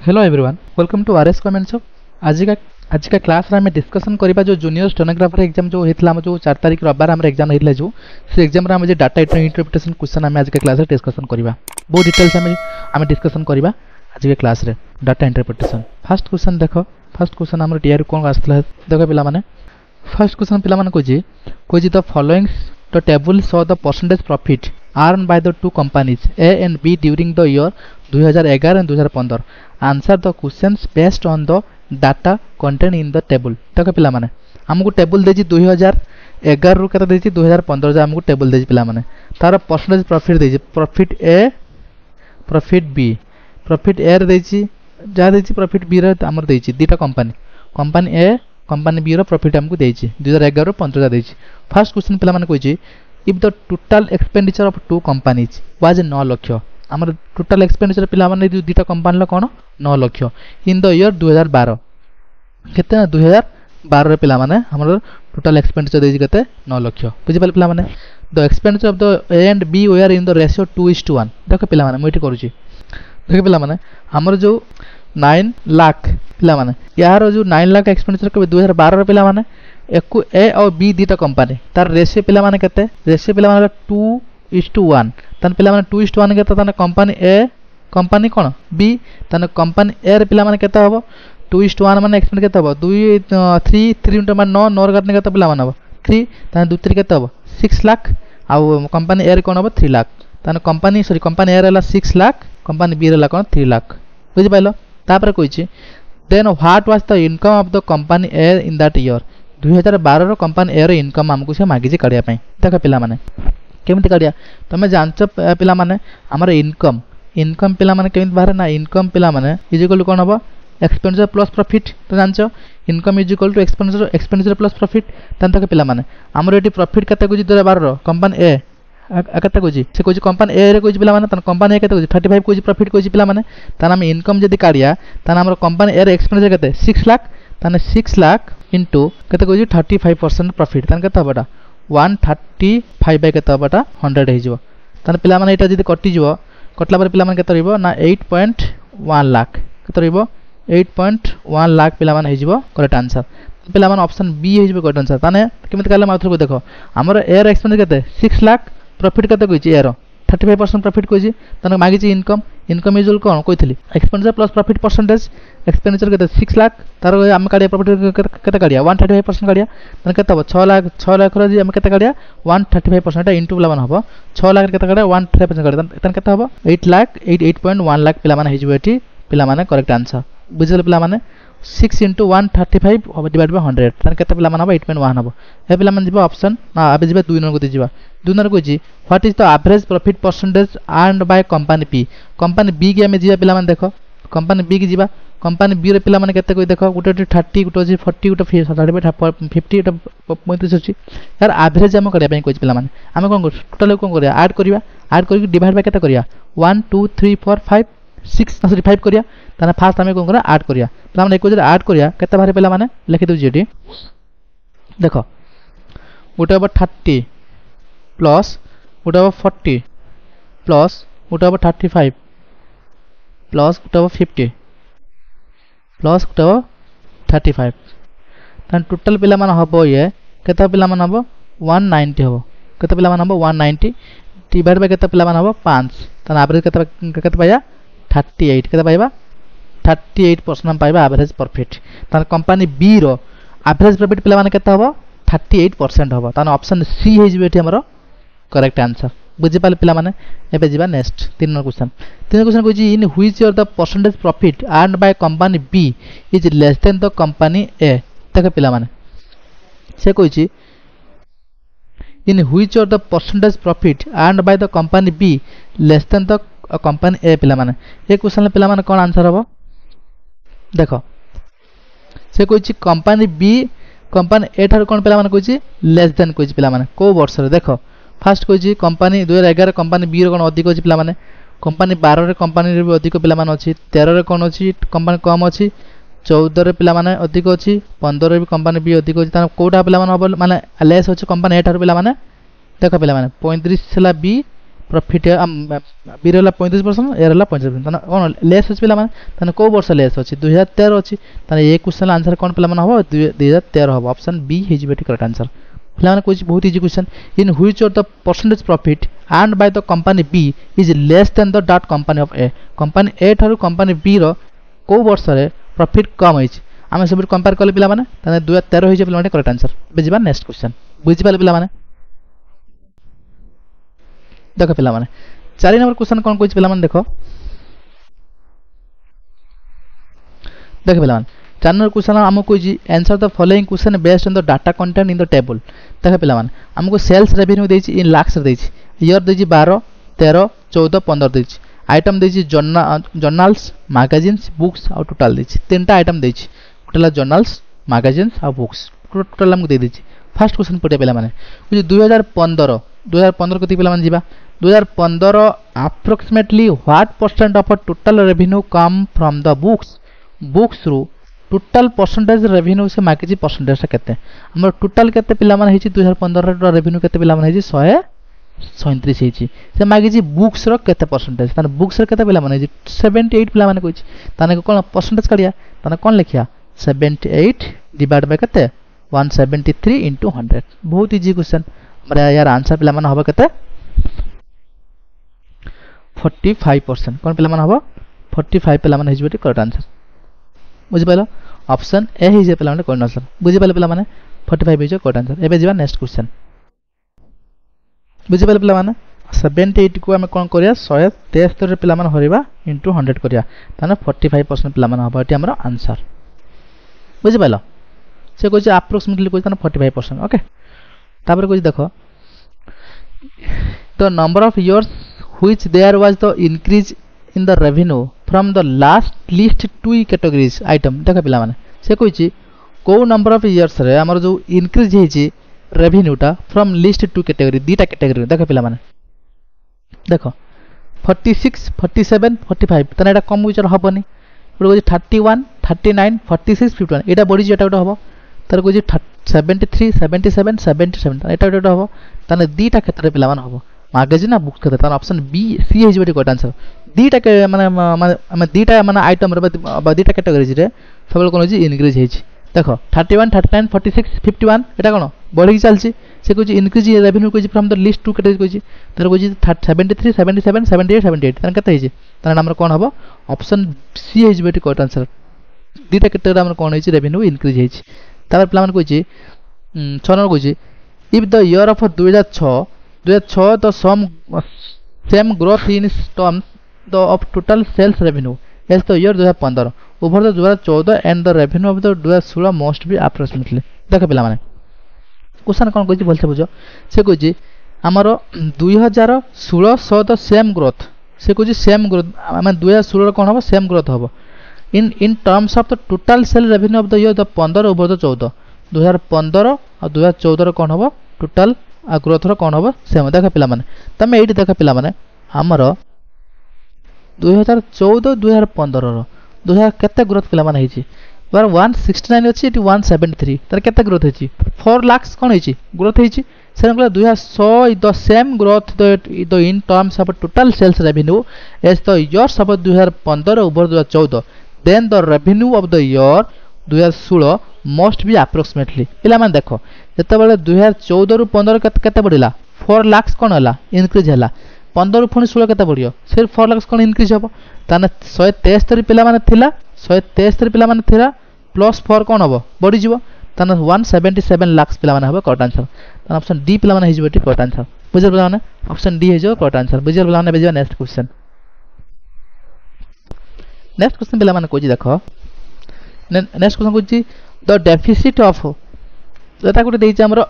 Hello everyone, welcome to RS comment shop. आज का class रे हमें डिस्कशन करबा जो जूनियर स्टेनोग्राफर एग्जाम जो हेतला जो 4 तारिख रविवार हमर एग्जाम हेतला जो से एग्जाम रे हम जे डाटा इंटरप्रिटेशन क्वेश्चन हम आज के क्लास रे डिस्कशन करबा। बहुत डिटेल्स हम डिस्कसन करबा आज के क्लास रे डाटा इंटरप्रिटेशन। फर्स्ट क्वेश्चन देखो, फर्स्ट क्वेश्चन हमर टीआर कोन आस्तला देखो पिला माने। फर्स्ट क्वेश्चन पिला माने कोजी the following the table show the percentage profit earned by the two companies A and B during the year 2011 and 2015. Answer the questions based on the data contained in the table. देखो पिला माने हमको table देजी 2011 रु केता देजी 2015 जा हमको table देजी पिला माने तार परसेंटेज प्रॉफिट देजी प्रॉफिट ए प्रॉफिट बी प्रॉफिट ए रे देजी जा देजी प्रॉफिट बी रे हमर देजी दीटा कंपनी ए कंपनी बी रो प्रॉफिट हमको देजी 2011 रु 15 जा देजी। फर्स्ट क्वेश्चन पिला माने कोइजी if the total expenditure of two companies was 9 lakh हमर टोटल एक्सपेंडिचर पिला माने दुटा कंपनी ल कोन 9 लाख इन द ईयर 2012 केते 2012 रे पिला माने हमर टोटल एक्सपेंडिचर देजी केते 9 लाख बुझि पाल पिला माने the expenditure of the A and B were in the ratio 2:1 देखो पिला माने मोइटी करूची देखो पिला माने हमर जो 9 लाख पिला माने यार जो 9 लाख एक्सपेंडिचर के 2012 रे पिला माने एकु ए और बी दीटा कंपनी तार रेशियो पिला माने केते रेशियो पिला माने 2:1 तन पिला माने 2:1 केते तने कंपनी ए कंपनी कोन बी तने कंपनी ए रे पिला माने केते हबो 2:1 माने एक्सपेंड केते हबो 2 3 3 माने 9 9 करने केते पिला माने हबो 3 तने 2 3 केते हबो 6 लाख आ कंपनी ए रे कोन हबो 3 लाख तने कंपनी सॉरी कंपनी ए रे ला 6 लाख कंपनी बी रे ला कोन 3 लाख बुझि पाइलो। तापर कहिछि then what was the income of the company A in that year 2012 रो कंपनी ए रो इनकम हमको से मागी जे काढिया पई देखा पिला माने केमति काढिया तमे जानछ पिला माने हमर इनकम पिला माने केमति बाहर ना इनकम पिला माने इज इक्वल टू कोन हबो एक्सपेंडिचर प्लस प्रॉफिट तो जानछ income is equal to expenditure plus profit तन तक पिला माने हमर एटी प्रॉफिट कते को 2012 रो कंपनी ए कते को जी से को कंपनी ए रे को पिला माने तन कंपनी ए कते को 35 को प्रॉफिट को पिला माने तन हम इनकम जदी काढिया तन हमर कंपनी ए रे एक्सपेंडिचर कते 6 लाख तने 6 लाख इंटू कते को 35% प्रॉफिट तन कते हबटा 135 बाय कते हबटा 100 हे जिवो तने पिला माने एटा जदी कटि जिवो कटला पर पिला माने कते रहइबो ना 8.1 लाख कते रहइबो 8.1 लाख पिला माने हे जिवो करेक्ट आंसर पिला माने ऑप्शन बी हे जिवो करेक्ट आंसर तने केमित काले माथर को देखो हमर एयर एक्सपेंडिचर कते 6 लाख प्रॉफिट कते कइछि एयर 35% प्रॉफिट कइछि तने मागिछि इनकम इज कोन कइथिली expenditure plus profit percentage expenditure केते 6 लाख तार हम काढिया प्रॉफिट केते काढिया 135% काढिया तने केते हो 6 लाख रो जी हम केते काढिया 135% इनटू पिला माने हबो 6 लाख केते काढिया 135% काढिया तने केते हबो 8 लाख 8.1 लाख पिला माने हिजबो एठी पिला माने करेक्ट आंसर बुझल पिला माने 6 into 135 divided by 100 तने केते पिला माने हबो 8.1 हबो ए पिला माने जिबो ऑप्शन ना आबे जिबे 2 नंबर को दिजिबा 2 नंबर को जी what is the average profit percentage earned by company B company B के हमें जिबा पिला माने देखो कंपनी बी के जिबा कंपनी बी रे पिला माने केते कोइ देखो गुटे 30 गुटे 40 गुटे 50 एटा 35 अछि यार एवरेज हम करिया पई कोइ पिला माने हम कोन टोटल कोन करिया ऐड करके डिवाइड बाय केते करिया 1 2 3 4 5 6 सॉरी 5 करिया तने फास्ट हमें कोन करा ऐड करिया पिला माने एको जे ऐड करिया केते बारे पिला माने लिखि दउ जेडी देखो गुटे 30 प्लस गुटे 40 प्लस गुटे 35 प्लस गुटे 50 प्लस गुटे 35 तन टोटल पिला माने हबो ये केते पिला माने हबो 190 हबो केते पिला माने हबो 190 डिवाइड बाय केते पिला माने हबो 5 तन एवरेज केते पाया 38 केते पाइबा 38% हम पाइबा एवरेज प्रॉफिट तन कंपनी बी रो एवरेज प्रॉफिट पिला माने केते हबो 38% हबो तन ऑप्शन सी हे जिबे एठी हमरो करेक्ट आंसर बुझि पाल पिला माने एबे जिबा नेक्स्ट 3 नंबर क्वेश्चन कोजी in which are the percentage profit earned by company B is less than the company A देखो पिला माने से कोजी in which are the percentage profit earned by the company B less than the company A पिला माने ए question पिला माने कोन answer हबो देखो से कोजी कंपनी बी कंपनी ए थार कोन पिला माने कोजी लेस देन कोजी पिला माने को वर्ष रे देखो फर्स्ट कोजी कंपनी 2011 कंपनी बी रो कोन अधिक अछि पिला माने कंपनी 12 रे कंपनी रे भी अधिक पिला माने अछि 13 रे कोन अछि कंपनी कम अछि 14 रे पिला माने अधिक अछि 15 रे भी कंपनी बी अधिक अछि ता कोडा पिला माने माने लेस अछि कंपनी ए थार पिला माने देखो पिला माने 35 हला बी प्रॉफिट बी रे 35% ए रे 35%, तने कोन लेस अछि पिला माने, तने को वर्ष लेस अछि 2013 अछि, तने ए क्वेश्चन आंसर कोन पिला माने हो 2013 हो, ऑप्शन बी हे जिबेटी करेक्ट आंसर। पिला माने कोइ बहुत easy question, in which of the percentage profit earned by the company B is less than the dot company of A, company A थारु कंपनी बी रो को वर्ष रे प्रॉफिट कम अछि, आमे सब कंपेयर करले पिला माने, तने 2013 हे जे पिला माने करेक्ट आंसर। बुझिबा नेक्स्ट क्वेश्चन बुझि पाले पिला माने, देखो पिला माने 4 नंबर क्वेश्चन कोन कोइ पिला माने देखो, देखो पिला माने 4 नंबर क्वेश्चन हमको कोइ answer the following question based on the data content in the table. देखो पिला माने हमको सेल्स रेवेन्यू देछि इन लाख्स रे देछि, ईयर देछि 12 13 14 15 देछि, आइटम देछि जर्नल्स मैगजीन्स बुक्स और टोटल देछि, तीनटा आइटम देछि, टोटल जर्नल्स मैगजीन्स और बुक्स टोटल हमको दे देछि। फर्स्ट क्वेश्चन पटे पिला माने 2015 कति पिला माने जिबा 2015 approximately what percent of total revenue come from the books रू टोटल परसेंटेज रेवेन्यू से मागिछि परसेंटेज केते, हमर टोटल केते पिला माने हिछि 2015 रो रेवेन्यू केते पिला माने हिछि 137 हिछि, से मागिछि बुक्स रो केते परसेंटेज, ताने बुक्स रो केते पिला माने हिछि 78 पिला माने कहिछि, ताने कोन परसेंटेज काढिया, ताने कोन लिखिया 78 डिवाइड बाय केते 173 into 100। बहुत इजी क्वेश्चन, हमरा यार आंसर पिला माने होबा केते 45%, कोन पिला माने होबा 45 पिला माने हिजबेटी करेक्ट आंसर। बुझि पालो ऑप्शन ए हिजे पिला माने करेक्ट आंसर, बुझि पालो पिला माने 45 हिजे करेक्ट आंसर। एबे जिबा नेक्स्ट क्वेश्चन, बुझि पालो पिला माने 78 को हम कोन करिया 173 रे पिला माने हरिबा into 100 करिया, ताने 45% पिला माने होबा एटी हमर आंसर। बुझि पालो से कोइ अप्रोक्सीमेटली कोइ ताने 45%। ओके तापर कोइ देखो the number of years which there was the increase in the revenue from the last list two categories item. देखो पिला माने से कोइ को नंबर ऑफ इयर्स रे हमर जो इंक्रीज हेछि रेवेन्यू टा फ्रॉम लिस्ट टू कैटेगरी, दीटा कैटेगरी। देखो पिला माने देखो 46 47 45 तने एटा कम विचार हबनी, कोइ 31 39 46 51 एटा बडी जेटा उटा हबो, तार कोइ 73 77 77 एटा उटा हबो, ताने दीटा क्षेत्र पिला मान हबो मैगजीन ना बुक्स क्षेत्र, ताने ऑप्शन बी सी हे जेबे करेक्ट आंसर। दीटा के माने दीटा माने आइटम रे दीटा कैटेगरीज रे सबल कोन होछि इंक्रीज हेछि। देखो 31 39 46 51 एटा कोन बढी चलछि, से कोइ इंक्रीज रेवेन्यू कोइ from the list to category कोइ, तार कोइ 73 77 78 78 ताने कते हेछि, ताने हमर कोन हबो ऑप्शन सी हे जेबे करेक्ट आंसर। दीटा कैटेगरी हमर कोन हेछि रेवेन्यू इंक्रीज हेछि। तापर प्लान कोइ 6 नंबर कोइ if the year of 2006 the same growth in terms the of total sales revenue as the year 2015 over the 2014 and the revenue of the 2016 must be approximately. देखो पिला माने question कोन कोइ बोलछे बुझो, से कोइ हमर 2016 द सेम ग्रोथ, से कोइ सेम ग्रोथ हम 2016 कोन हबो सेम ग्रोथ हबो इन terms of the total sale revenue of the year 15 over the 14 2015 और 2014 रो कोन हबो टोटल ग्रोथ रो कोन हबो सेम। देखो पिला माने तमे एठी देखो पिला माने हमर 2014 2015 रो 2000 केते ग्रोथ पिला माने हिची, बार 169 अछि एटी 173 तार केते ग्रोथ हिची 4 लाख कोन हिची ग्रोथ हिची, से मतलब 2100 the same growth the in terms of total sales revenue as the years of 2015 over 2014 then the revenue of the year 2016 must be approximately. पिला माने देखो जते बेले 2014 रु 15 केते बढ़िला 4 लाख कोन हला इंक्रीज हला, 15 रु पुनी 16 केते बढ़ियो सिर्फ 4 लाख कोन इंक्रीज हबो, ताने 173 पिला माने थिला 173 पिला माने थिला प्लस 4 कोन हबो बढ़ी जिवो, ताने 177 लाख पिला माने हबो करेक्ट आंसर। ताने ऑप्शन डी पिला माने हिजबो करेक्ट आंसर। बुझल पिला माने ऑप्शन डी हिजो करेक्ट आंसर। बुझल पिला माने बेजिबा नेक्स्ट क्वेश्चन। नेक्स्ट क्वेश्चन पिला माने कोजि देखो नेक्स्ट क्वेश्चन कोजि द डेफिसिट ऑफ एटा कोटे देइछ हमरो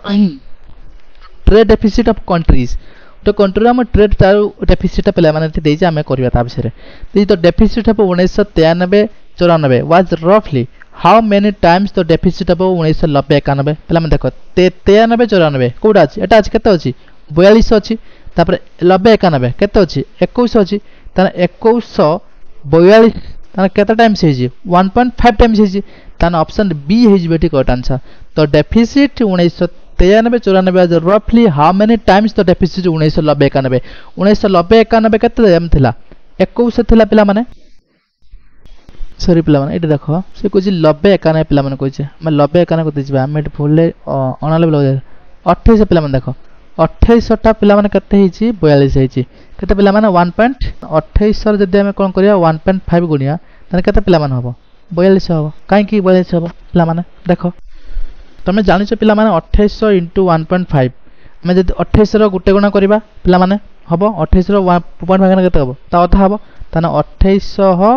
ट्रेड डेफिसिट ऑफ कंट्रीज, तो कंट्री हम ट्रेड तार डेफिसिट पिला माने देइछ हमें करबा ता विषय रे। द डेफिसिट ऑफ 1993 94 वाज रफली how many times the deficit of 1990 91 पिला माने देखो 93 94 कोडा अछि एटा अछि केते अछि 42 अछि, तापर 90 91 केते अछि 21 अछि, ताने 2142 ताने केते टाइम्स हेजी 1.5 टाइम्स हेजी, ताने ऑप्शन बी हेजी बेटी करेक्ट आंसर। तो डेफिसिट 93 94 रफली how many times the deficit 1990 91 1990 91 केते एम थिला 21 थिला पिला माने सॉरी पिला माने एटा देखो से कोछि 90 91 पिला माने कोछि हम 90 91 कोति जिबा हम एट फुलले अनाले पिला 28 पिला माने देखो 28 टा पिला माने केते हिची 42 हिची केते पिला माने 1.28 र जदि हम कोन करिया 1.5 गुणिया तने केते पिला माने हबो 42 हबो काई की 42 हबो पिला माने देखो तमे जानिछ पिला माने 2800 * 1.5 हम जदि 28 र गुटे गुणा करिबा पिला माने हबो 28 र 1.5 गाना केते हबो ता अथा हबो तने 2800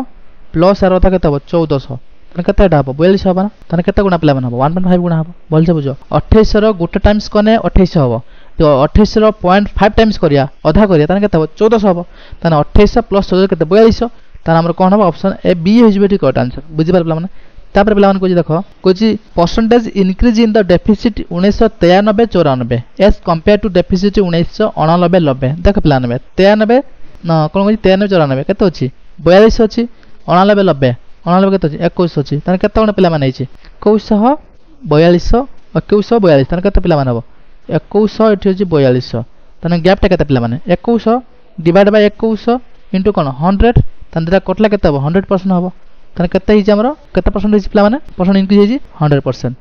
प्लस आर अथा केते हबो 1400 तने केते एटा हबो 42 हबो ना तने केते गुणा पिला माने हबो 1.5 गुणा हबो बोल से बुझो 28 र गुटे टाइम्स कने 2800 हबो तो 28 रो 0.5 टाइम्स करिया आधा करिया तने केते 1400 हबो तने 28 प्लस 14 केते 42 तने हमर कोन हबो ऑप्शन ए बी हिजबेटी करेक्ट आंसर बुझि पारला माने तापर पिला मन कोजी देखो कोजी percentage increase in the deficit 1993 94 as compare to deficit 1989 90 देख पिला 93 न कोन कोजी 93 94 केते अछि 42 अछि 89 90 89 केते अछि 21 अछि तने केते कोन पिला माने अछि 2100 42 2142 तने केते पिला माने हबो 2100 एठी अछि 42 तने गैप टा केते पिला माने 2100 डिवाइड बाय 2100 इनटू कोन 100 तने दा कटला केते हबो 100% हबो तने केते हिज हमरो केते परसेंट हिज पिला माने परसेंट इंक्रीज हिज 100%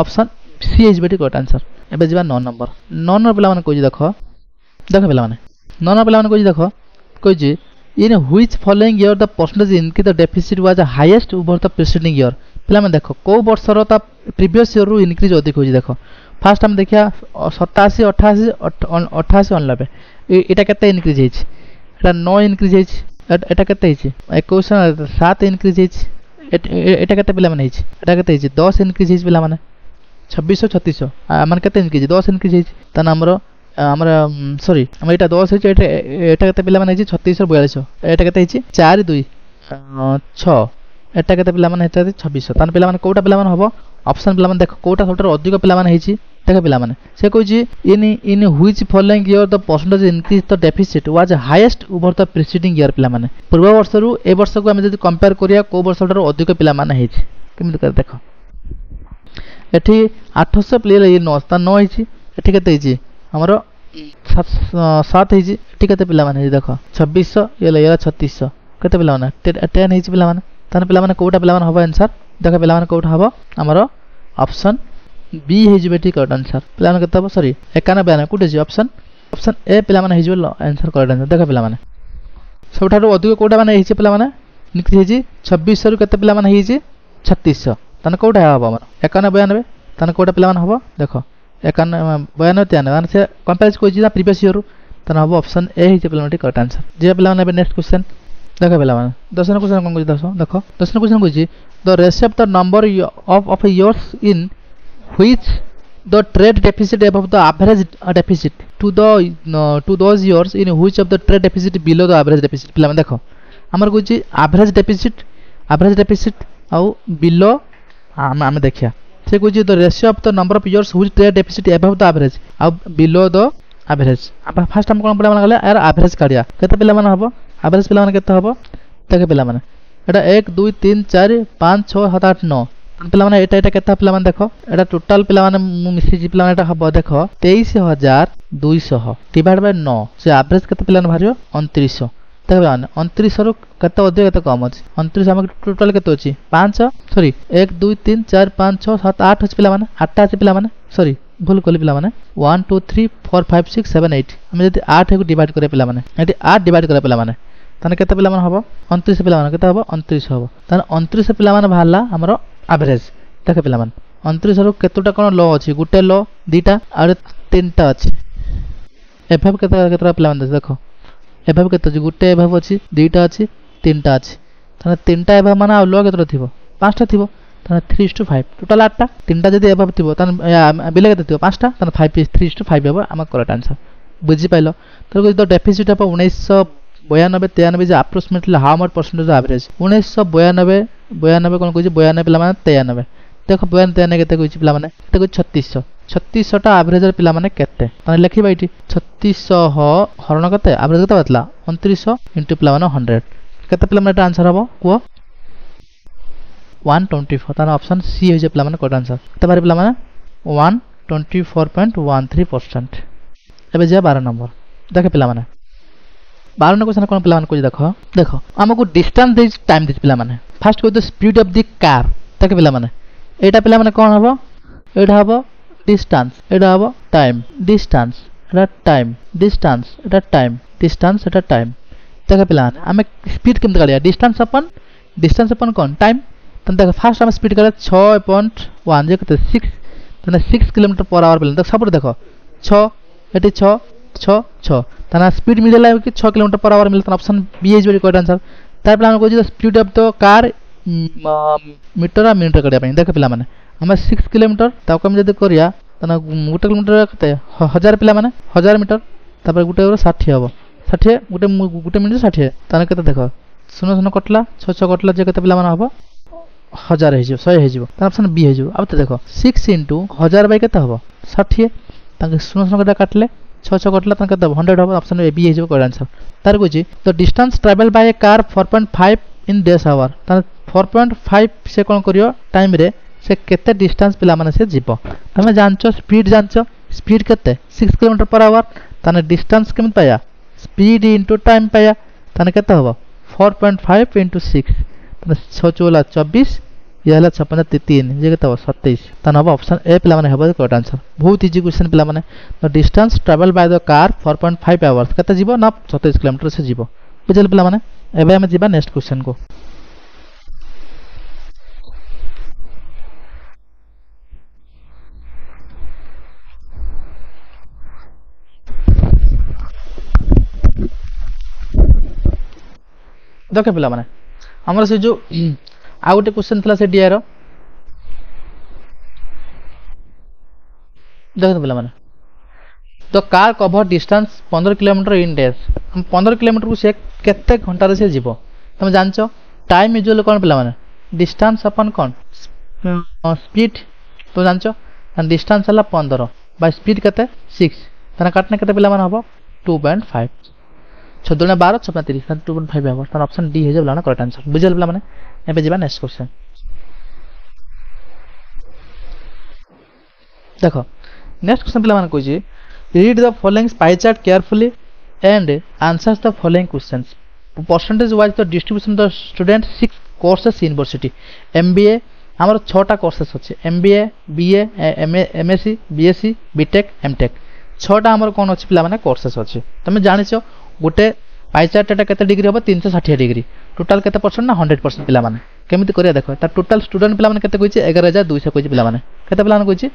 ऑप्शन सी इज बेटी करेक्ट आंसर एबे जिबा 9 नंबर 9 नंबर पिला माने कोजी देखो देखो पिला माने 9 नंबर पिला माने कोजी देखो कोजी in which following year the percentage increase the deficit was highest over the preceding year पिला माने देखो को वर्ष रो ता प्रीवियस ईयर रो इंक्रीज अधिक होजी देखो फर्स्ट हम देखिया 87 88 88 89 एटा केते इंक्रीज हिज एटा 9 इंक्रीज हिज एटा केते हिची 21 7 इंक्रीज हिची एटा केते पिला माने हिची एटा केते हिची 10 इंक्रीज हिची पिला माने 2600 3600 मन केते इंक्रीज 10 इंक्रीज हिची त हमर सॉरी हम एटा 10 हिची एटा केते पिला माने हिची 3600 4200 एटा केते हिची 4 2 6 एटा केते पिला माने हेता 2600 तन पिला माने कोटा पिला माने हबो ऑप्शन पिला माने देखो कोटा सबटर अधिक पिला माने हिची देख पिला माने से कोजी in which following year the percentage increase the deficit was highest over the preceding year पिला माने पूर्व वर्ष रु ए वर्ष को हम जदी कंपेयर करिया को वर्ष टर अधिक पिला माने हिची केमिति कर देखो एठी 800 प्लेयर ये 9 ता 9 हिची एठी केते हिची हमरो 7 हिची एठी केते पिला माने देखो 2600 ये 3600 केते पिला माने 10 हिची पिला माने तने पिला माने कोटा पिला माने हबो आंसर देखो पिला माने कोटा हबो हमरो ऑप्शन बी हिजबेटी करेक्ट आंसर पिला माने केते हबो सॉरी 91 92 कोटे जी ऑप्शन ए पिला माने हिजबो आंसर करेक्ट आंसर देखो पिला माने सबठारो अधिक कोटा माने हिची पिला माने निकति हिची 2600 रु केते पिला माने हिची 3600 तने कोटा हबो हमर 91 92 तने कोटा पिला माने हबो देखो 91 92 93 माने से कंपेयर कोइ जी प्रीवियस ईयर तने हबो ऑप्शन ए हिची पिला माने करेक्ट आंसर जे पिला माने नेक्स्ट क्वेश्चन देखो पिला माने 10 क्वेश्चन कोन कोइ देखो 10 क्वेश्चन कोइ जी the ratio of the number of years in which the trade deficit above the average deficit to those years in which of the trade deficit below the average deficit पिला में देखो हमर Kochi average deficit आउ below हम देखिया से Kochi the ratio of the number of years which trade deficit above the average आउ below the average अब फर्स्ट हम कोन पिला माने गले यार एवरेज काढिया केते पिला माने हबो एवरेज पिला माने केते हबो देखे पिला माने एटा 1 2 3 4 5 6 7 8 9 पिला माने एटा केता पिला माने देखो एटा टोटल पिला माने मु मिसी जी पिला माने एटा हबो देखो 23200 डिवाइड बाय 9 से एवरेज केते पिला माने भारियो 2900 देखो माने 2900 रु केते अधिक केते कम अछि 29 हम टोटल केते अछि 5 सॉरी 1 2 3 4 5 6 7 8 अछि पिला माने 8 अछि पिला माने सॉरी भूल कोली पिला माने 1 2 3 4 5 6 7 8 हम जति 8 को डिवाइड करे पिला माने एटी 8 डिवाइड करे पिला माने तने केते पिला माने हबो 29 पिला माने केते हबो 29 हबो तने 29 पिला माने भाला हमरो एवरेज देख पिला माने 29 रु केतोटा कोन लो अछि गुटे लो दीटा और तीनटा अछि एफएफ केतरा पिला माने देखो एफएफ केतो अछि गुटे एफएफ अछि दीटा अछि तीनटा अछि तने तीनटा एफएफ माने आ लो केतरा थिबो पांचटा थिबो तने 3:5 टोटल 8टा तीनटा जदी एफएफ थिबो तने बिले केते थिबो पांचटा तने 3:5 हेबो हम करेक्ट आंसर बुझि पाइलो तो the deficit of 1992 93 J approximately how much percentage average 1992 कोन कोइ 92 पिला माने 93 देखो 92 केते कोइ पिला माने केते कोइ 3600 टा एवरेज पिला माने केते तने लिखिबा इटी 3600 हरण केते एवरेज केते बतला 2900 इनटू पिला माने 100 केते पिला माने आंसर हबो को 124 तने ऑप्शन सी हो जे पिला माने करेक्ट आंसर केते बारे पिला माने 24.13%। एबे जा 12 नंबर देख पिला माने 12 नंबर क्वेश्चन कोन पिला माने को देखो देखो हमको डिस्टेंस दे टाइम दे पिला माने फर्स्ट को the speed of the car देख पिला माने एटा पिला माने कोन हबो एटा हबो डिस्टेंस एटा हबो टाइम डिस्टेंस एटा टाइम डिस्टेंस एटा टाइम डिस्टेंस एटा टाइम देख पिला माने हमें स्पीड केम कालिया डिस्टेंस अपन कोन टाइम तन देख फास्ट हम स्पीड करे 6.1 जे कते 6 तने 6 किलोमीटर पर आवर पिला सब देखो 6 एटी 6 6 6 तना स्पीड मिलेला कि 6 किलोमीटर पर आवर मिलता option B is very correct answer तार प्लान को speed of the car metre आ मिनट करिया देख पिला माने हम 6 किलोमीटर ताको हम जदी करिया तना 1 किलोमीटर कते 1000 पिला माने 1000 मीटर तापर गुटे 60 हबो 60 गुटे मिनिट 60 तना कते देखो सुनो सुनो कटला 6 6 कटला जे कते पिला माने हबो 1000 हे 100 हे तार ऑप्शन बी हे अब तो देखो 6 into 1000 बाय कते हबो 60 ताके सुनो सुनो कटा काटले 6 6 कटला ताके 100 हबो ऑप्शन ए बी हे करेक्ट आंसर तार को the distance travel by a car 4.5 in days hour तार 4.5 से कोन करियो टाइम रे से केते डिस्टेंस पिला माने से जीवो तमे जानचो स्पीड केते 6 किलोमीटर पर आवर ताने डिस्टेंस केम पाया स्पीड इनटू टाइम पाया ताने केते हबो 4.5 into 6 ताने 6 चोला 24 ये हला 56 3 जे केते हबो 27 ताने हबो ऑप्शन ए पिला माने हबो करेक्ट आंसर बहुत इजी क्वेश्चन पिला माने the distance travel by the car 4.5 hours केते जीवो ना 27 किलोमीटर से जीवो बुझल पिला माने एबे हम जीवा नेक्स्ट क्वेश्चन को देख पिला माने हमर से जो आ गोटे क्वेश्चन थला से डीआर देख पिला माने तो कार कवर डिस्टेंस 15 किलोमीटर इन डेज हम 15 किलोमीटर को से केते घंटा रे से जीवो तुम जानचो टाइम इजुअल कोन पिला माने डिस्टेंस अपन कोन स्पीड तो जानचो डिस्टेंस हला 15 बाय स्पीड केते 6 तना काटने केते पिला माने हबो 2.5 6 12 6 30 2.5 आवर तार ऑप्शन डी हे जबला ना करेक्ट आंसर बुझल पिला माने एबे जीवा नेक्स्ट क्वेश्चन देखो नेक्स्ट क्वेश्चन पिला माने कोइ जे read the following pie chart carefully and answers the following questions percentage wise the distribution the student 6 courses university MBA हमर 6टा कोर्सेस अछि MBA BA MSc BSc BTech MTech 6टा हमर कोन अछि पिला माने कोर्सेस अछि तमे जानिछो गोटे पाई चार्ट एटा केते डिग्री होबो 360 डिग्री टोटल केते परसेंट ना 100% पिला माने केमिति करिया देखो ता टोटल स्टूडेंट पिला माने केते कहिछि 11200 कहिछि पिला माने केते पिला माने कहिछि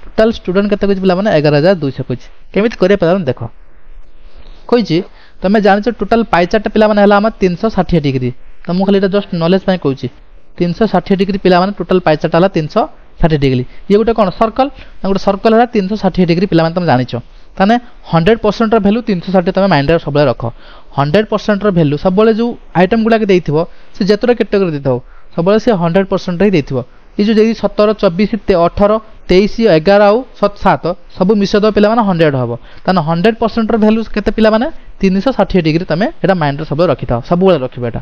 टोटल स्टूडेंट केते कहिछि पिला माने 11200 कहिछि केमिति करिया पिला माने देखो कहिछि तमे जानिछो टोटल पाई चार्ट पिला माने हला हम 360 डिग्री त मु खाली एटा जस्ट नॉलेज पय कहिछि 360 डिग्री पिला माने टोटल पाई चार्ट हला 360 डिग्री ये गोटे कोन सर्कल हला 360 डिग्री पिला माने तमे जानिछो ताने 100% र वैल्यू 360 तमे माइंड रे सबले रखो 100% र वैल्यू सबले जो आइटम गुडा के देइथिबो से जेतरा कैटेगरी देथौ सबले से 100% रे देइथिबो ई जो जेदी 17 24 18 23 11 आउ 7 सब मिसे दो पिला माने 100 हबो ताने 100% र वैल्यू केते पिला माने 360 डिग्री तमे एटा माइंड रे सबले रखिथाओ सब बेले रखिबो एटा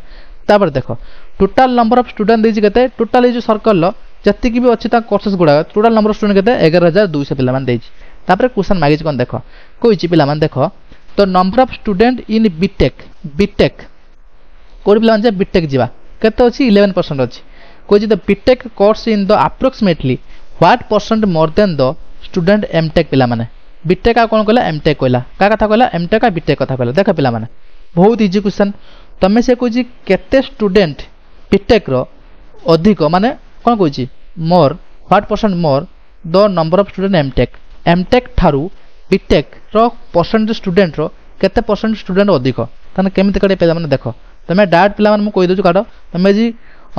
तापर देखो टोटल नंबर ऑफ स्टूडेंट देछि केते टोटल ई जो सर्कल ल जत्ति की भी अछि ता कोर्सेस गुडा टोटल नंबर ऑफ स्टूडेंट केते 11200 पिला माने देछि तापर क्वेश्चन मागिछ कोन देखो कोइछि पिला माने देखो तो number of student in BTech कोइ पिला माने बीटेक जीवा केते अछि 11% अछि कोइछि the BTech course in the approximately what percent more than the student MTech पिला माने बीटेक आ कोन कहला एमटेक कहला का कथा कहला एमटेक आ बीटेक कथा कहला देखो पिला माने बहुत इजी क्वेश्चन तमे से कोइछि केते स्टूडेंट बीटेक रो अधिक माने कोन कोइछि more what percent more the number of student MTech थारु बीटेक रो परसेंट स्टूडेंट रो केते परसेंट स्टूडेंट अधिक तने केमिति कडे पिला माने देखो तमे डायरेक्ट पिला माने मु कहि दोछु काडो तमे जी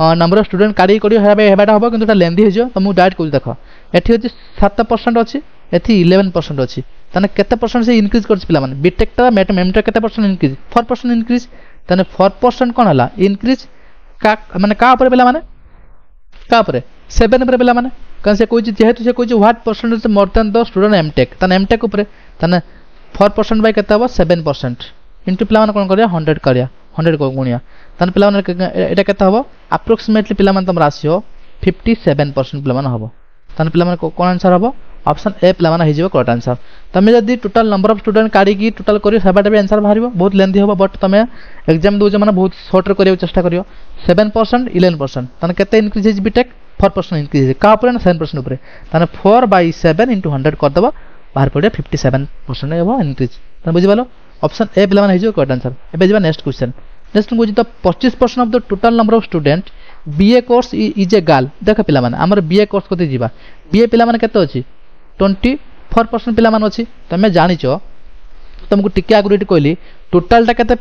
नंबर ऑफ स्टूडेंट काडी कडी हेबाटा हबो किंतु ता लेंदी हेजो त मु डायरेक्ट कहि देखो एठी होछि 7% अछि एठी 11% अछि तने केते परसेंट से इंक्रीज करछि पिला माने बीटेक ता एमटेक केते परसेंट इंक्रीज 4% इंक्रीज तने 4% कोन हला इंक्रीज का माने का ऊपर पिला माने का ऊपर 7 ऊपर पिला माने कन से कोइ जेहेतु से कोइ what percentage more than the student MTech तने एमटेक ऊपर तने 4% बाय केते हबो 7% इनटू पिला माने कोन करिया 100 करिया 100 को गुणिया तने पिला माने एटा केते हबो अप्रोक्सीमेटली पिला माने तम राशि हो 57% पिला माने हबो तने पिला माने कोन आंसर हबो ऑप्शन ए पिला माने हिजिबो करेक्ट आंसर तमे जदी टोटल नंबर ऑफ स्टूडेंट काढी की टोटल करियो सेबाटा भी आंसर बाहरिबो बहुत लेंथी होबो बट तमे एग्जाम दोज माने बहुत शॉर्ट रे करियो चेष्टा करियो 7% 11% तने केते इंक्रीज हिज बीटेक 4% इंक्रीज का ऊपर ना 7% ऊपर तने 4/7 * 100 कर दबो बाहर पड़े 57% एबो इंक्रीज तने बुझि बालो ऑप्शन ए पिला माने हिजिबो करेक्ट आंसर एबे जिबा नेक्स्ट क्वेश्चन नेक्स्ट बुझि तो 25% of the total number of student BA course is a girl देख पिला माने हमर बीए कोर्स कोते जिबा बीए पिला माने केते अछि 24% पिला मान अछि तमे जानिचो तुमको टिके आगुरी कहली टोटाल टा केते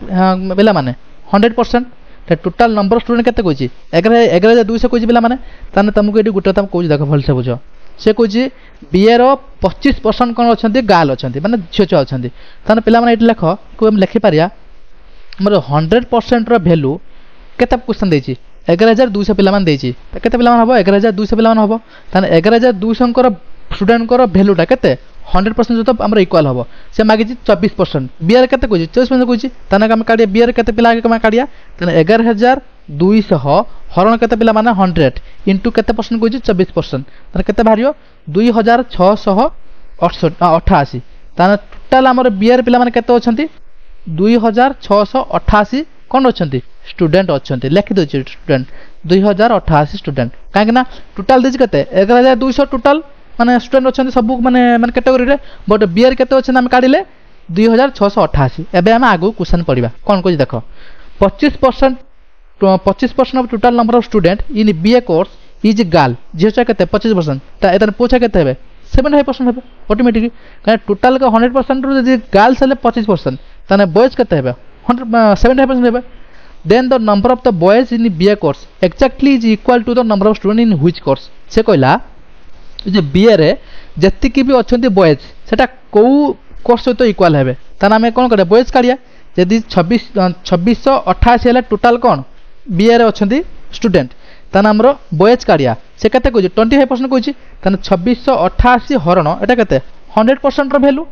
पिला माने 100% ते टोटाल नंबर ऑफ स्टूडेंट केते कहछि 11200 कहछि पिला माने ताने तुमको एडी गुटा तम कहछि देखो भल से बुझो से कहछि बीए रो 25% कोन अछंती गाल अछंती माने झियो अछंती ताने पिला माने एडी लेखो को हम लेखि पारिया हमर 100% रो वैल्यू केते क्वेश्चन देछि 11200 पिला मान देछि त केते पिला मान हबो 11200 पिला मान हबो ताने 11200 को स्टूडेंट को वैल्यूटा केते 100% जो तो हमर इक्वल हबो से मागी 24% बीआर केते कहछि 24% कहछि तने हम काडिया बीआर केते पिला के हम काडिया तने 11200 हरण केते पिला माने 100 इनटू केते परसेंट कहछि 24% तने केते भारियो 2688 तने टोटल हमर बीआर पिला माने केते अछंती 2688 कोन अछंती स्टूडेंट अछंती लिखि दो स्टूडेंट 2088 स्टूडेंट काहे ना टोटल देछि केते 11200 टोटल माने स्टूडेंट अछंती सब माने कैटेगरी रे बट बीआर केते अछन हम काढिले 2688 एबे हम आगु क्वेश्चन पढिबा कोन कोइ देखो 25% of total number of student in BA course is girl जेचा केते 25% ता एतन पूछा केते हेबे 75% हेबे ऑटोमेटिकली काहे टोटल का 100% रो जदी गर्ल्स हेले 25% ताने बॉयज केते हेबे 75% हेबे then the number of the boys in BA course exactly is equal to the number of student in which course से कहला जे बीए रे जत्ति भी अछंती बॉयज सेटा को कोर्स सहित इक्वल हेबे ताना हम कोन करे बॉयज काढिया यदि 2688 हेला टोटल कोन बीए रे अछंती स्टूडेंट ताना हमरो बॉयज काढिया से केते कहछि 25% कहछि ताना 2688 हरण एटा केते 100% रो वैल्यू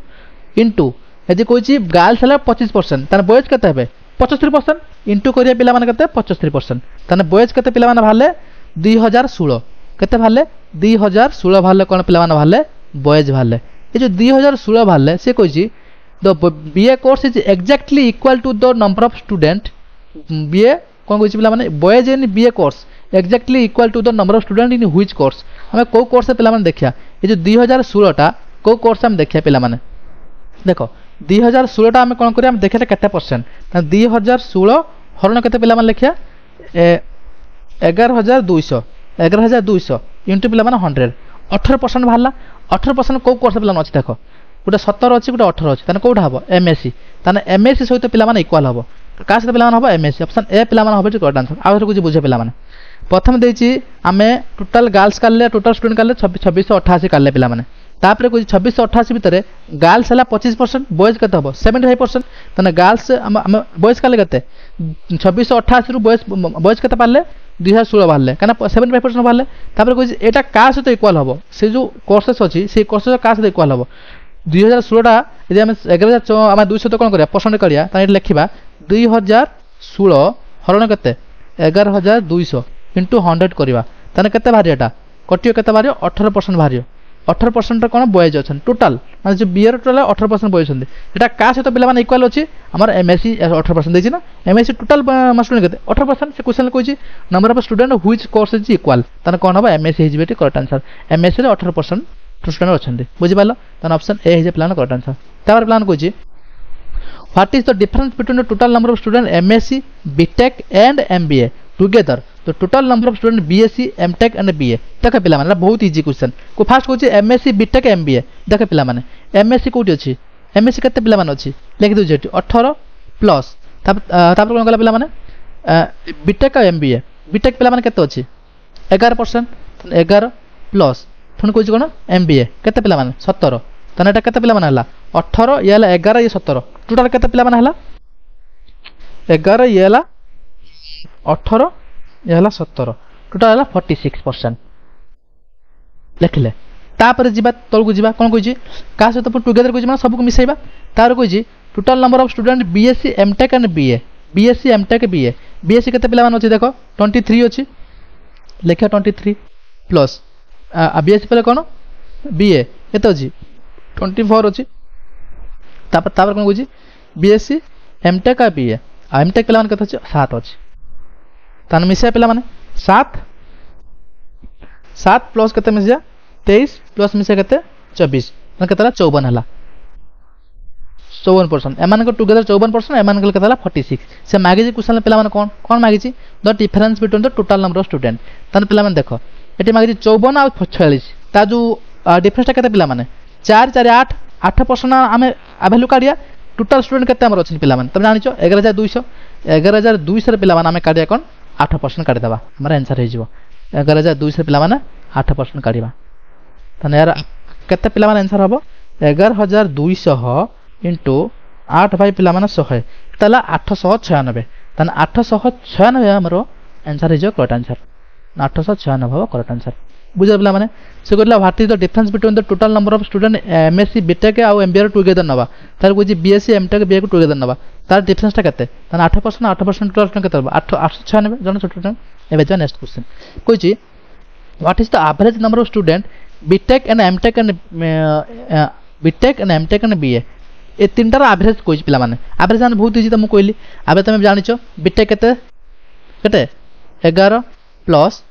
इनटू यदि कहछि गर्ल्स हेला 25% ताना बॉयज केते हेबे 75% इनटू करिया पिला माने केते 75% ताना बॉयज केते पिला माने भाले 2016 केते भाले 2016 भाले कोन पिला माने भाले बॉयज भाले ए जो 2016 भाले से कहछि the BA course is exactly equal to the number of student BA कोन कहछि पिला माने boys in BA course exactly equal to the number of student in which course हमें को कोर्स से पिला माने देखिया ए जो 2016 टा को कोर्स हम देखिया पिला माने देखो 2016 टा हम कोन करिया हम देखिया केते परसेंट 2016 हरण केते पिला माने लेखिया 11200 इंटू पिला माने 100 18% भाला 18% को कोर्स पिला अछि देखो गोटे 17 अछि गोटे 18 अछि तने कोठा हबो एमएससी तने एमएससी सहित पिला माने इक्वल हबो का सहित पिला माने हबो एमएससी ऑप्शन ए पिला माने हबो जे करेक्ट आंसर आउर कुछ बुझे पिला माने प्रथम देछि आमे टोटल गर्ल्स काले टोटल स्टूडेंट काले 2688 काले पिला माने तापरे कुछ 2688 भितरे गर्ल्स हला 25% बॉयज केते हबो 75% तने गर्ल्स बॉयज काले केते 2688 रु बॉयज केते पाले 2016 बाहरले काना 75% बाहरले तापर कोइ एटा का सहित इक्वल हबो से जो कोर्सेस अछि से कोर्सेस का सहित इक्वल हबो 2016 टा यदि हम 11000 हम 200 तो कोन करिया परसेंट करिया त एटा लेखिबा 2016 हरण केते 11200 इनटू 100 करिवा तने केते भारियो एटा कटियो केते भारियो 18% भारियो 18% कोन बॉयज अछन टोटल माने जे बीएर टोटल 18% बॉयज छन एटा का सहित पिला माने इक्वल अछि हमर एमएससी 18% देछि ना एमएससी टोटल स्टूडेंट केते 18% से क्वेश्चन कहछि number of student which course is equal तने कोन हबो एमएससी हिज बेटी करेक्ट आंसर एमएससी रे 18% स्टूडेंट अछन बुझि पालो तने ऑप्शन ए हिज प्लान करेक्ट आंसर तापर प्लान कहछि what is the difference between the total number of student MSc BTech and MBA together to total number of student BSc MTech and BA देख पिला माने बहुत इजी क्वेश्चन को फास्ट कहछि एमएससी बीटेक एमबीए देख पिला माने एमएससी कोठी अछि एमएससी केते पिला माने अछि लिखि दउ जेटी 18 प्लस तापर कोन गला पिला माने बीटेक एमबीए बीटेक पिला माने केते अछि 11% 11 प्लस पुन कहछि कोन एमबीए केते पिला माने 17 तने एटा केते पिला माने हला 18 ये हला 11 ये 17 टोटल केते पिला माने हला 11 ये हला 18 ये हला 17 टोटल हला 46% लिखले तापर जिबा तळकु जिबा कोन कहछि का सहित टुगेदर कहछि माने सब को मिसाइबा तार कहछि total number of student BSc MTech and BA BSc MTech BA BSc केते पिला माने अछि देखो 23 अछि लेखा 23 प्लस बीएससी पले कोन बीए केते अछि 24 अछि तापर कोन कहूची बीएससी एमटेक आ बीए आ एमटेक पिला माने केते अछि 7 अछि तान मिसिया पिला माने 7 प्लस केते मिसिया 23 प्लस मिसिया केते 24 माने केतेला 54 हला 54% एमान को टुगेदर 54% एमान को केतेला 46 से मागी जी क्वेश्चन पिला माने कोन मागी जी the difference between the total number of student तान पिला माने देखो एटी मागी जी 54 आ 46 ता जो डिफरेंस ता केते पिला माने 4 4 8 8% आमे वैल्यू काढिया टोटल स्टूडेंट केते हमर अछि पिला माने तमे जानिचो 11200 रे पिला माने आमे काढिया कोन 8% काढि दबा हमर आंसर हे जिवो 11200 पिला माने 8% काढिबा तने यार केते पिला माने आंसर हबो 11200 इंटू 8 भाई पिला माने 100 तला 896 तने 896 हमरो आंसर हे जो करेक्ट आंसर 896 हबो करेक्ट आंसर बुझे पिला माने से कहला what is the difference between the total number of student MSc BTech आ एमबीए टुगेदर नबा तार बुझी बीएससी एमटेक बीए को टुगेदर नबा तार डिफरेंस ता केते तने 8% टोटल केते हबो 896 जन स्टूडेंट एबे जो नेक्स्ट क्वेश्चन कोइची what is the average number of student BTech and MTech and BA ए तीनटार एवरेज कोइची पिला माने एवरेज माने बहुत इजी त मु कहली आबे तमे जानिचो बीटेक केते केते 11 प्लस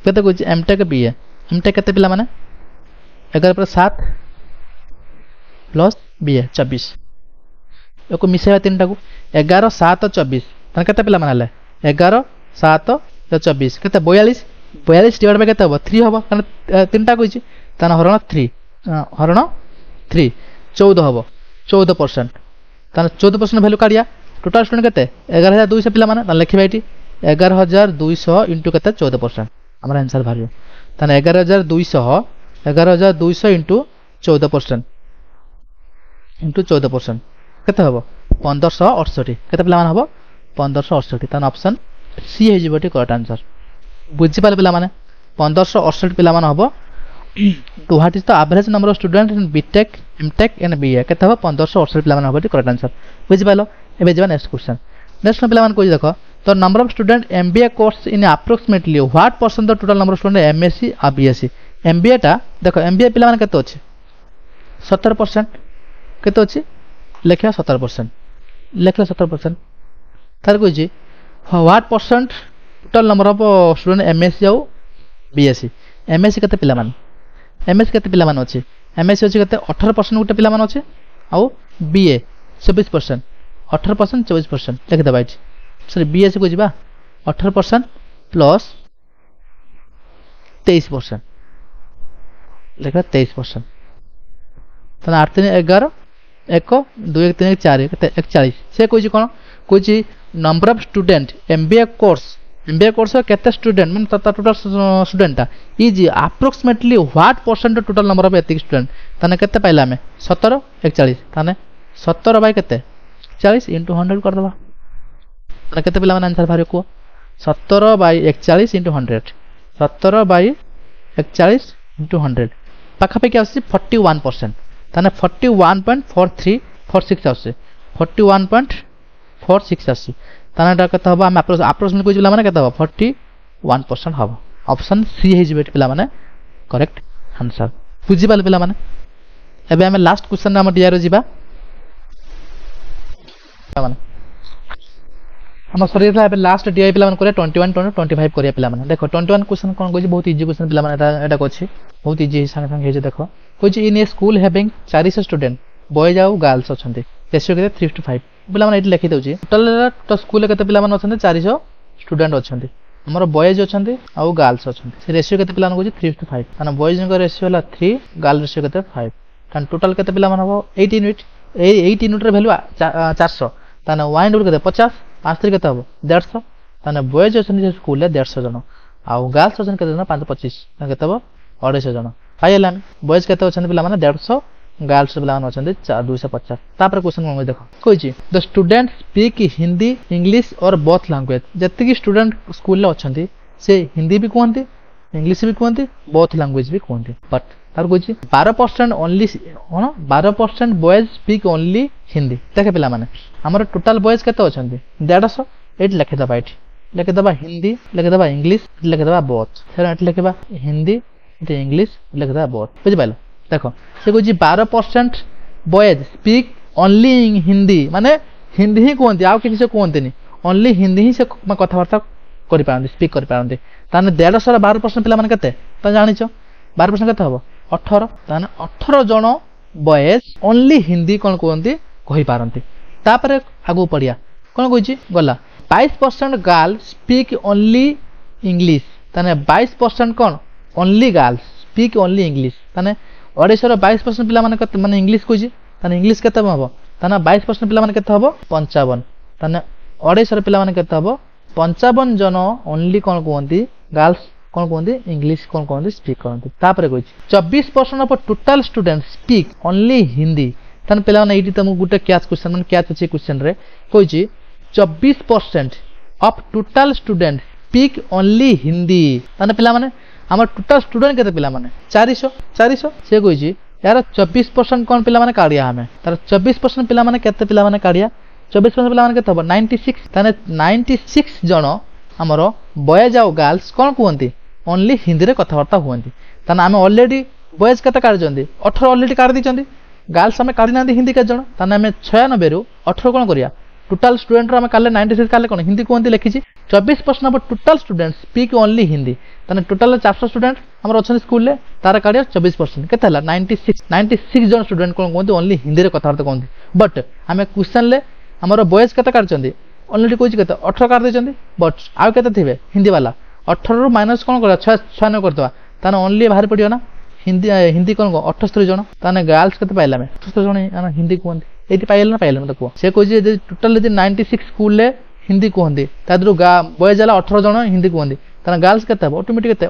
केते कोइची एमटेक बीए एमटेक केते पिला माने 11 प्लस 7 प्लस बीए 24 एको मिसेवा तीनटा को 11 7 24 तने केते पिला माने हले 11 7 24 केते 42 42 डिवाइड बाय केते हबो 3 हबो कारण तीनटा कोइची तने हरण 3 14 हबो 14% तने 14% वैल्यू काढिया टोटल स्टूडेंट केते 11200 पिला माने तने लिखिबा एटी 11200 इनटू केते 14% हमारा आंसर भारियो तने 11200 इनटू 14% इनटू 14% केते हबो 1568 केते पिला माने हबो 1568 तने ऑप्शन सी हे जिवटी करेक्ट आंसर बुझि पाले पिला माने 1568 पिला माने हबो तो what is the average number of student in BTech MTech and BA केते हबो 1568 पिला माने हबो करेक्ट आंसर बुझि पालो एबे जेबा नेक्स्ट क्वेश्चन नेक्स्ट पिला माने कोइ देखो the number of student MBA course in approximately what percent the total number of student MSc or BSc MBA टा देखो MBA पिला माने केते अछि 70% केते अछि लेखिया 70% लेखला 70% तार कोइ जी what percent total number of student MSc और BSc MSc केते पिला माने MSc केते पिला माने अछि MSc अछि केते 18% गुटे पिला माने अछि और BA 26% 18% 24% लिख दबा अछि सॉरी बीएससी को जीवा 18% प्लस 23% लेखा 23% तने 8 3 11 1 2 1 3 4 41 से कोइ कोन कोइ number of student MBA course केते स्टूडेंट माने total student is approximately what percent total number of ethic student तने केते पाइला हमें 17 41 तने 17 बाय केते 40 इनटू 100 कर दबा तने केते पिला माने आंसर भारे को 17 बाय 41 इनटू 100 17 बाय 41 इनटू 100 पाखा पे क्या आसी 41% तने 41.4346 आसी 41.46 आसी तने डा केते हबो हम अप्रोक्सीमेट को पिला माने केते हबो 41% हबो ऑप्शन सी हे जिबे पिला माने करेक्ट आंसर बुझि पाले पिला माने एबे हम लास्ट क्वेश्चन हम डिआर जिबा माने हम सरी था लास्ट डीआई पिला मन करे 21 25 करिया पिला मन देखो 21 क्वेश्चन कोन कोइ बहुत इजी क्वेश्चन पिला मन एटा कोछि बहुत इजी संग संग हे जे देखो कोछि इन ए स्कूल हैविंग 400 स्टूडेंट बॉयज आउ गर्ल्स अछंती रेशियो केते 3:5 पिला मन एटी लिखि दउची टोटल तो स्कूल केते पिला मन अछंती 400 स्टूडेंट अछंती हमर बॉयज अछंती आउ गर्ल्स अछंती से रेशियो केते पिला मन कोछि 3:5 माने बॉयज को रेशियो होला 3 गर्ल रेशियो केते 5 तन टोटल केते पिला मन हबो 18 यूनिट 8 यूनिट रे वैल्यू 400 तने वाइन रूल केते 50 5 3 केते हबो 150 तने बॉयज अछन जे स्कूल ले 150 जन आ गर्ल्स अछन केते जन 525 तने केते हबो 250 जन पाइला बॉयज केते अछन पिला माने 150 गर्ल्स पिला माने अछन 250 तापर क्वेश्चन को देखो कोइची the student speak Hindi English और बोथ लैंग्वेज जत्ते की स्टूडेंट स्कूल ले अछन से हिंदी भी कहंती इंग्लिश भी कहंती बोथ लैंग्वेज भी कहंती बट तार Koichi 12% only 12% boys speak only Hindi देखे पिला माने हमर टोटल बॉयज केते अछंती 150 एट लिखि दबा हिंदी लिखि दबा इंग्लिश लिखि दबा बोथ फेर एट लिखिबा हिंदी ଏଠି ଇଂଲିଶ ଲେଖିଦେବା ବୋଥ୍ ବୁଝିପାରିଲ। ଦେଖ ସେ କହୁଛି 12% ବଏଜ୍ ସ୍ପିକ୍ ଓନ୍ଲି ହିନ୍ଦୀ ମାନେ ହିନ୍ଦୀ ହିଁ କୁହନ୍ତି ଆଉ କିଛି ସେ କୁହନ୍ତିନି ଓନ୍ଲି ହିନ୍ଦୀ ହିଁ ସେ କଥାବାର୍ତ୍ତା କରିପାରନ୍ତି ସ୍ପିକ୍ କରିପାରନ୍ତି। ତାହେଲେ 150 12% ପିଲାମାନେ କେତେ ତମେ ଜାଣିଛ 12% କେତେ ହବ 18 ତାହେଲେ 18 ଜଣ ବଏଜ୍ ଓନ୍ଲି ହିନ୍ଦୀ କ'ଣ କୁହନ୍ତି କହିପାରନ୍ତି। ତାପରେ ଆଗକୁ ପଡ଼ିଆ କ'ଣ କହୁଛି ଗଲା 22% ଗାର୍ଲ ସ୍ପିକ୍ ଓନ୍ଲି ଇଂଲିଶ ତାହେଲେ 22% କ'ଣ only girl speak only English ତାହେଲେ ଓଡ଼ିଶାର 22% ପିଲାମାନେ କେତେ ମାନେ ଇଂଲିଶ କହୁଛି ତାହେଲେ ଇଂଲିଶ କେତେ ହବ ତାହେଲେ 22% ପିଲାମାନେ କେତେ ହବ 55 ତାହେଲେ ଓଡ଼ିଶାର ପିଲାମାନେ କେତେ ହବ 55 ଜଣ ଓନ୍ଲି କ'ଣ କୁହନ୍ତି ଗାର୍ଲସ କ'ଣ କୁହନ୍ତି ଇଂଲିଶ କ'ଣ କୁହନ୍ତି ସ୍ପିକ୍ କରନ୍ତି। ତାପରେ କହୁଛି 24% of total student speak only Hindi ତାହେଲେ ପିଲାମାନେ ଏଇଠି ତମକୁ ଗୋଟେ କ୍ୟାଚ୍ କ୍ୱେଶ୍ଚନ୍ ମାନେ କ୍ୟାଚ୍ ଅଛି କ୍ୱେଶ୍ଚନରେ କହୁଛି 24% of total student speak only Hindi ତାହେଲେ ପିଲାମାନେ ଆମର ଟୋଟାଲ ଷ୍ଟୁଡେଣ୍ଟ କେତେ ପିଲାମାନେ 400 ସେ କହିଛି यार 24% कौन पिला माने काढ़िया हमें तार 24% पिला माने केते पिला माने काढ़िया 24% पिला माने केते हो 96 ताने 96 जन हमर बॉयज आउ गर्ल्स कौन कहंती ओनली हिंदी रे कथावार्ता हुअंती ताने आमे ऑलरेडी बॉयज केते काढ जंदी 18 ऑलरेडी काढ दी जंदी गर्ल्स हमें काढी नांदी हिंदी के जन ताने आमे 96 रु 18 कौन करिया टोटल स्टूडेंट रो आमे काले 96 काले कौन हिंदी कहंती लिखिची 24% of total student speak only Hindi ताने टोटल 400 स्टूडेंट हमर अछन स्कूल ले तार काढिया 24% केते हला 96 जन स्टूडेंट कोन कहंती ओनली हिंदी रे कथावार्ता कहंती बट आमे क्वेश्चन ले हमर बॉयज केते काढ चंदी ऑलरेडी कोइ केते 18 काढ दे चंदी बट आउ केते थिबे हिंदी वाला 18 रु माइनस कोन करा 6 न करतवा ताने ओनली बाहर पडियो ना हिंदी कोन को 78 जन ताने गर्ल्स केते पाइला में 78 जन हिंदी कहंती एटी पाइल ना पाइल मत को से कोइ जे टोटल जे 96 स्कूल ले हिंदी कहंती तादरु बॉयज वाला 18 जन हिंदी कहंती ताने गर्ल्स केते हो ऑटोमेटिक केते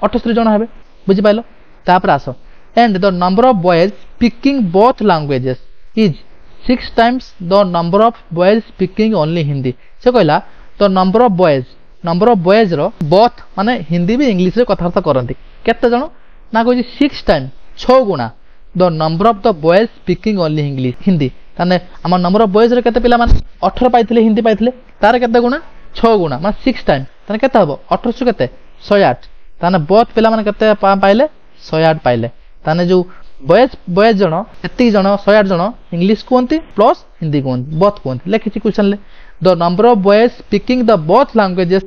78 जन हेबे बुझि पाइलो तापर आसो and the number of boys speaking both languages is 6 times the number of boys speaking only Hindi से कहला द नंबर ऑफ बॉयज रो बोथ माने हिंदी भी इंग्लिश रे कथावार्ता करंती केते जण ना कहै 6 time 6 Guna the number of the boys speaking only English Hindi ताने हमर नंबर ऑफ बॉयज रे केते पिला माने 18 पाइथिले हिंदी पाइथिले तार केते गुना 6 गुना माने 6 टाइम ताने केते हबो 18 केते 108 ताने बोथ पिला माने केते पाइले 108 पाइले ताने जो बॉयज जण एति जण 108 जण इंग्लिश कहंती प्लस हिंदी कहंती बोथ कहंती लेखिछि क्वेश्चन ले the number of boys speaking the both languages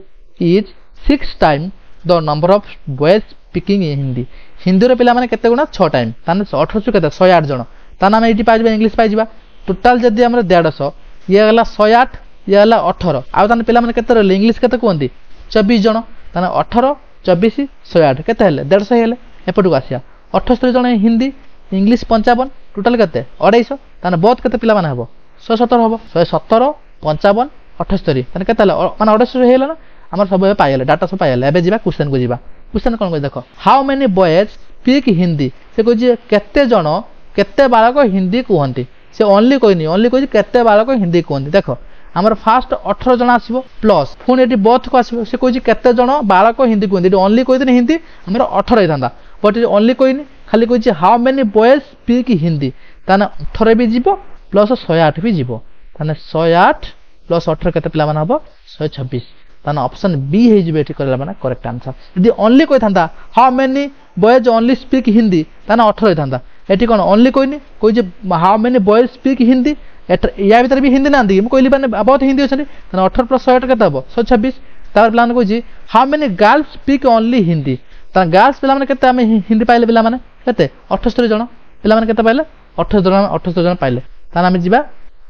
is 6 time the number of boys speaking Hindi Hindi रे पिला माने केते गुना 6 टाइम ताने 18 केते 108 जण ताने हम एटी पाइबा इंग्लिश पाइबा टोटल जदी हमर 150 ये गला 108 ये गला 18 आ ताने पिला माने केते रहले इंग्लिश केते कहंती 24 जण ताने 18 24 108 केते हेले 150 हेले एपटू आसिया 78 जण हिंदी इंग्लिश 55 टोटल केते 250 ताने बोथ केते पिला माने हबो 117 हबो 117 55 78 ताने केते हेले माने 250 हेले ना हमर सब पाइले डाटा सब पाइले एबे जिबा क्वेश्चन को जिबा क्वेश्चन कोन को देखो how many boys speak Hindi से को जे केते जण केते बालक हिंदी कहंती से ओनली कोइ केते बालक हिंदी कहंती देखो हमर फास्ट 18 जण आसीबो प्लस पुनी एटी बोथ को आसीबो से कोइ केते जण बालक हिंदी कहंती ओनली कोइ हिंदी हमर 18 हेतांदा बट ओनली कोइनी खाली कोइ how many boys speak Hindi ताने 18 भी जीवो प्लस 108 भी जीवो ताने 108 प्लस 18 केते पिला माने हबो 126 ताने ऑप्शन बी हे जिबे एठी करला माने करेक्ट आंसर यदि ओनली कोइ थांदा how many boys only speak Hindi ताने 18 हेतांदा एठी कोन ओनली कोइनी कोइ जे how many boys speak Hindi या भीतर भी हिंदी ना दी म कहली माने बहुत हिंदी अछि ताने 18 प्लस 108 केते हबो 126 तार प्लान को जी how many girls speak only Hindi ताने गर्ल्स पिला माने केते हम हिंदी पाइले पिला माने केते 78 जण पिला माने केते पाइले 78 जण पाइले ताने हम जिबा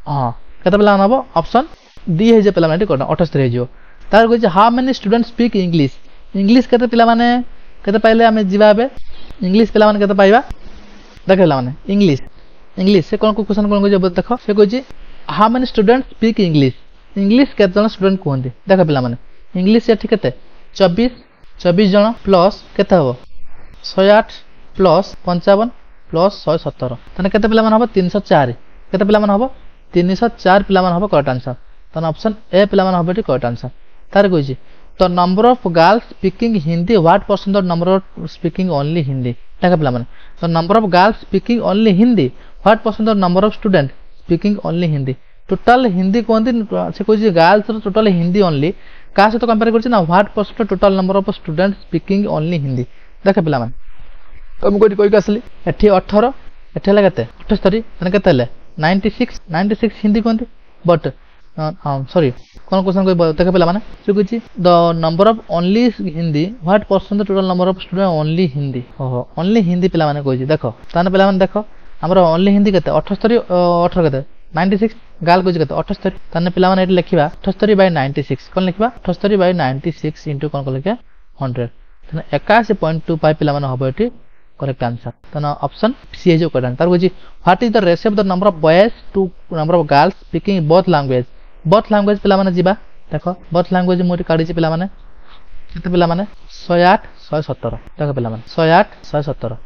हां केते पिला हबो ऑप्शन डी हे जे पिला माने कोन 78 हे जियो तार को जी how many student speak English केते पिला माने केते पाइले हम जिबा बे इंग्लिश पिला माने केते पाइबा देखला माने इंग्लिश से कोन को क्वेश्चन कोन को जे देखो से को जी how many student speak English केते जण स्टूडेंट कहंती देखो पिला माने इंग्लिश एठी केते 24 जण प्लस केते हबो 108 प्लस 55 प्लस 117 तने केते पिला माने हबो 304 केते पिला माने हबो 304 पिला माने हबो करेक्ट आंसर तने ऑप्शन ए पिला माने हबो करेक्ट आंसर तार कहिछि the number of girls speaking Hindi what percent the number of speaking only Hindi देखा पिला माने the number of girls speaking only Hindi what percent the number of student speaking only Hindi total Hindi कहंती से कहिछि गर्ल्स टोटल हिंदी ओनली का से तो कंपेयर करछि ना what percent total number of student speaking only Hindi देखा पिला माने तुम कोई कोई आसली एठी 18 एठी हला केते 78 माने केते हले 96 हिंदी कहते बट सॉरी कौन क्वेश्चन कोई देख पे माने से the number of only Hindi what percent total number of student only Hindi ओहो ओनली हिंदी पे माने कोई देखो ताने पे माने देखो हमर ओनली हिंदी केते 78 18 केते 96 गाल कोई केते 78 ताने पे माने एटी लिखिबा 78 बाय 96 कोन लिखिबा 78 बाय 96 इनटू कोन को लिखे 100 ताने 81.25 पे माने होबो एटी करेक्ट आंसर ताने ऑप्शन सी जो करेक्ट तार कोजी what is the ratio of the number of boys to number of girls speaking both language पे माने जीवा देखो बोथ लैंग्वेज मोटी काढी छी पिला माने केते पिला माने 108 117 देखो पिला माने 108 117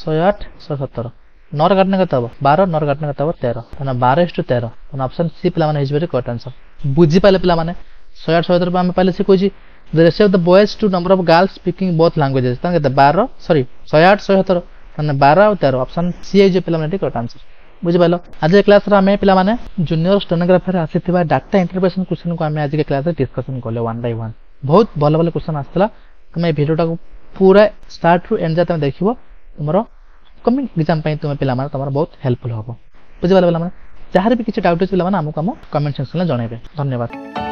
108 117 नर काटने कत हबो 12 नर काटने कत हबो 13 तने 12:13 तने ऑप्शन सी पिला माने इज वेरी करेक्ट आंसर बुझी पाले पिला माने 108 117 पे हम पाले से कोजी the ratio of the boys to number of girls speaking both languages तने केते 12 सॉरी 108 117 तने 12 और 13 ऑप्शन सी जो पिला माने करेक्ट आंसर बुझी पालो आज क्लास रे हमें पिला माने जूनियर स्टेनोग्राफर आसीथिबा डाटा इंटरप्रिटेशन क्वेश्चन को हमें आज के क्लास रे डिस्कशन करले वन बाय वन बहुत भलो भलो क्वेश्चन आस्तला तुम वीडियोटा को पूरा स्टार्ट टू एंड जाते देखिबो तुमरो कमिंग एग्जाम पई तुम पिला माने तमरो बहुत हेल्पफुल होबो बुझी पालो पिला माने जहार भी किछ डाउट पिला माने हमको हम कमेंट सेक्शन में जणाइबे धन्यवाद।